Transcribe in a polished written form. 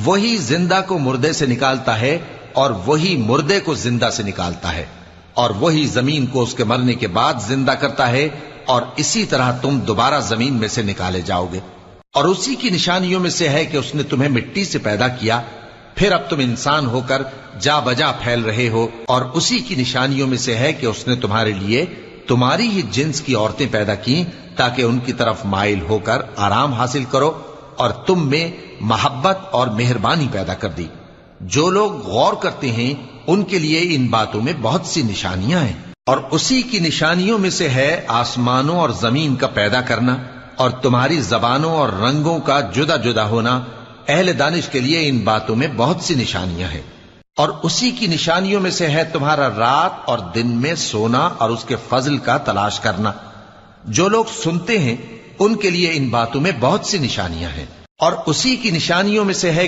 وہی زندہ کو مردے سے نکالتا ہے اور وہی مردے کو زندہ سے نکالتا ہے، اور وہی زمین کو اس کے مرنے کے بعد زندہ کرتا ہے، اور اسی طرح تم دوبارہ زمین میں سے نکالے جاؤ گے۔ اور اسی کی نشانیوں میں سے ہے کہ اس نے تمہیں مٹی سے پیدا کیا، پھر اب تم انسان ہو کر جا بجا پھیل رہے ہو، اور اسی کی نشانیوں میں سے ہے کہ اس نے تمہارے لیے تمہاری ہی جنس کی عورتیں پیدا کی تاکہ ان کی طرف مائل ہو کر آرام حاصل کرو، اور تم میں محبت اور مہربانی پیدا کر دی۔ جو لوگ غور کرتے ہیں ان کے لیے ان باتوں میں بہت سی نشانیاں ہیں۔ اور اسی کی نشانیوں میں سے ہے آسمانوں اور زمین کا پیدا کرنا، اور تمہاری زبانوں اور رنگوں کا جدا جدا ہونا۔ اہل دانش کے لیے ان باتوں میں بہت سی نشانیاں ہیں۔ اور اسی کی نشانیوں میں سے ہے تمہارا رات اور دن میں سونا اور اس کے فضل کا تلاش کرنا۔ جو لوگ سنتے ہیں ان کے لیے ان باتوں میں بہت سی نشانیاں ہیں۔ اور اسی کی نشانیوں میں سے ہے